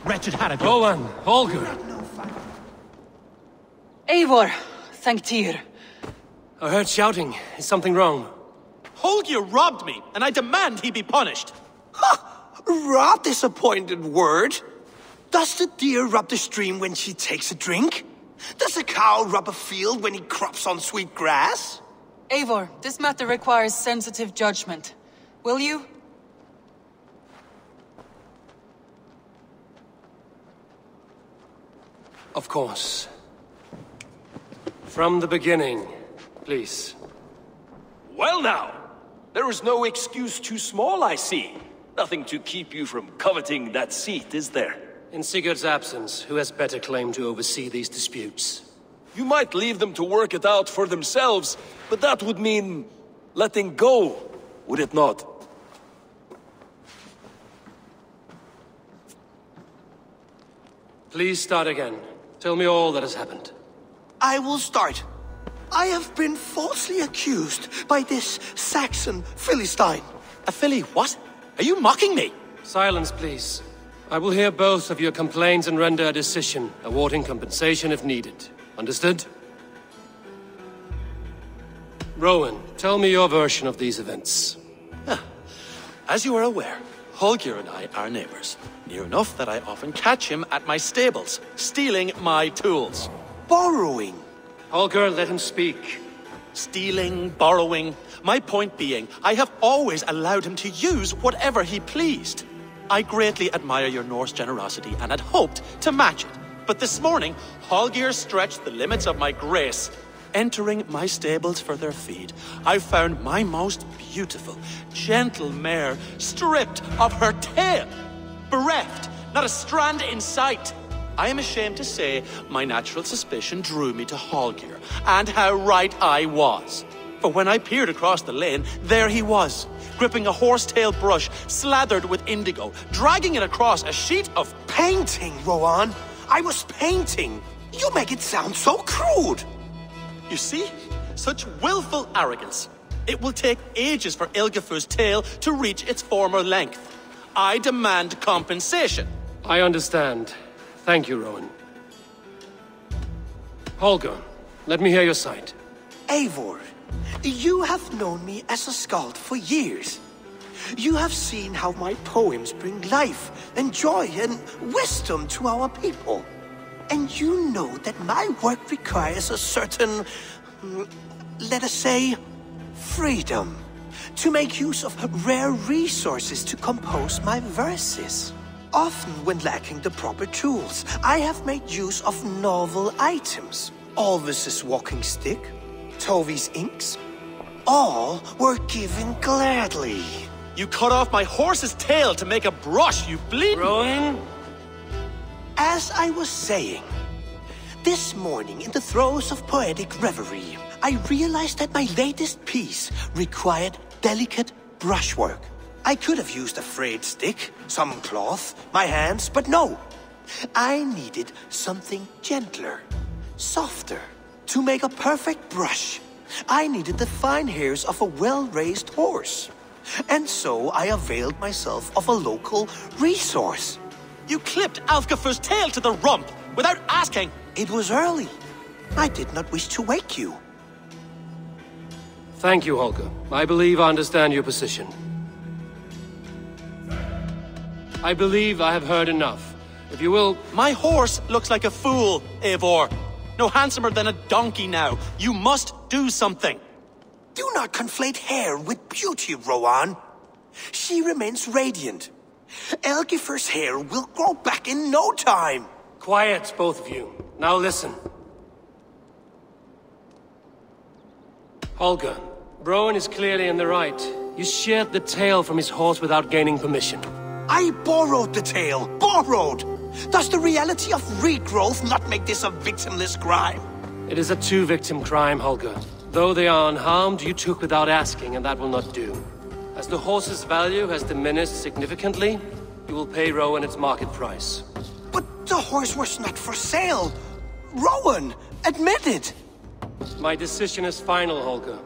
wretched Harrigan. Rowan, Holger. Eivor, thank Tyr. I heard shouting. Is something wrong? Holger robbed me, and I demand he be punished. Rot disappointed word. Does the deer rub the stream when she takes a drink? Does a cow rub a field when he crops on sweet grass? Eivor, this matter requires sensitive judgment. Will you? Of course. From the beginning, please. Well now, there is no excuse too small, I see. Nothing to keep you from coveting that seat, is there? In Sigurd's absence, who has better claim to oversee these disputes? You might leave them to work it out for themselves, but that would mean letting go, would it not? Please start again. Tell me all that has happened. I will start. I have been falsely accused by this Saxon Philistine. A Philly what? Are you mocking me? Silence, please. I will hear both of your complaints and render a decision, awarding compensation if needed. Understood? Rowan, tell me your version of these events. As you are aware, Holger and I are neighbors. Near enough that I often catch him at my stables, stealing my tools. Borrowing. Holger, let him speak. Stealing, borrowing. My point being, I have always allowed him to use whatever he pleased. I greatly admire your Norse generosity and had hoped to match it. But this morning, Holger stretched the limits of my grace. Entering my stables for their feed, I found my most beautiful, gentle mare stripped of her tail. Bereft, not a strand in sight. I am ashamed to say my natural suspicion drew me to Holger, and how right I was. For when I peered across the lane, there he was, gripping a horsetail brush slathered with indigo, dragging it across a sheet of Painting, Rowan. I was painting. You make it sound so crude. You see? Such willful arrogance. It will take ages for Ilgafur's tail to reach its former length. I demand compensation. I understand. Thank you, Rowan. Holger, let me hear your side. Eivor, you have known me as a skald for years. You have seen how my poems bring life and joy and wisdom to our people. And you know that my work requires a certain, let us say, freedom to make use of rare resources to compose my verses. Often when lacking the proper tools, I have made use of novel items. Alvis's walking stick, Tovi's inks, all were given gladly. You cut off my horse's tail to make a brush, you bleed. Rowan? As I was saying, this morning in the throes of poetic reverie, I realized that my latest piece required delicate brushwork. I could have used a frayed stick, some cloth, my hands, but no. I needed something gentler, softer. To make a perfect brush, I needed the fine hairs of a well-raised horse. And so I availed myself of a local resource. You clipped Alfgafur's tail to the rump without asking. It was early. I did not wish to wake you. Thank you, Holger. I believe I understand your position. I believe I have heard enough. If you will... My horse looks like a fool, Eivor. No handsomer than a donkey now. You must do something. Do not conflate hair with beauty, Rowan. She remains radiant. Elgifer's hair will grow back in no time. Quiet, both of you. Now listen. Holger, Rowan is clearly in the right. You sheared the tail from his horse without gaining permission. I borrowed the tail. Borrowed! Does the reality of regrowth not make this a victimless crime? It is a two-victim crime, Holger. Though they are unharmed, you took without asking, and that will not do. As the horse's value has diminished significantly, you will pay Rowan its market price. But the horse was not for sale. Rowan, admit it. My decision is final, Holger.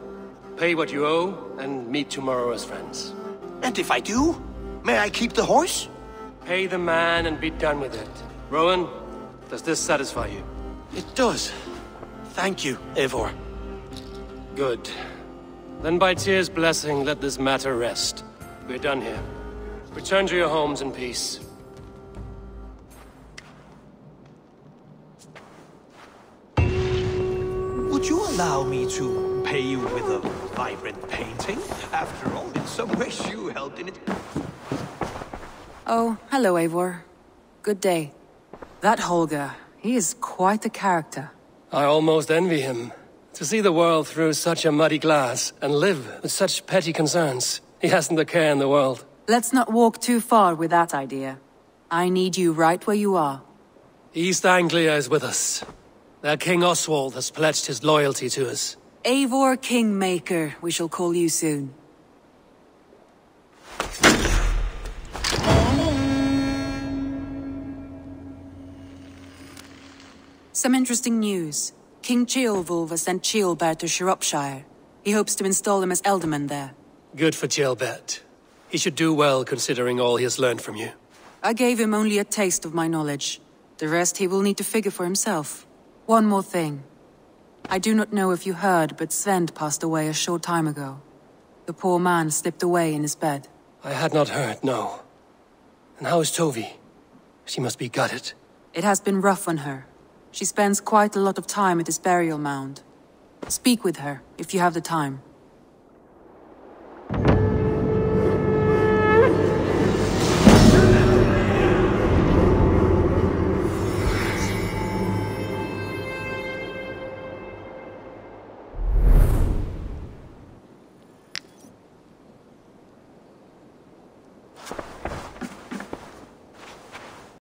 Pay what you owe, and meet tomorrow as friends. And if I do, may I keep the horse? Pay the man and be done with it. Rowan, does this satisfy you? It does. Thank you, Eivor. Good. Then by Tyr's blessing, let this matter rest. We're done here. Return to your homes in peace. Would you allow me to pay you with a vibrant painting? After all, in some ways you helped in it. Oh, hello, Eivor. Good day. That Holger, he is quite the character. I almost envy him. To see the world through such a muddy glass, and live with such petty concerns. He hasn't a care in the world. Let's not walk too far with that idea. I need you right where you are. East Anglia is with us. Their King Oswald has pledged his loyalty to us. Eivor Kingmaker, we shall call you soon. Some interesting news. King Ceolwulf has sent Ceolbert to Shropshire. He hopes to install him as Elderman there. Good for Ceolbert. He should do well considering all he has learned from you. I gave him only a taste of my knowledge. The rest he will need to figure for himself. One more thing. I do not know if you heard, but Svend passed away a short time ago. The poor man slipped away in his bed. I had not heard, no. And how is Tovi? She must be gutted. It has been rough on her. She spends quite a lot of time at his burial mound. Speak with her, if you have the time.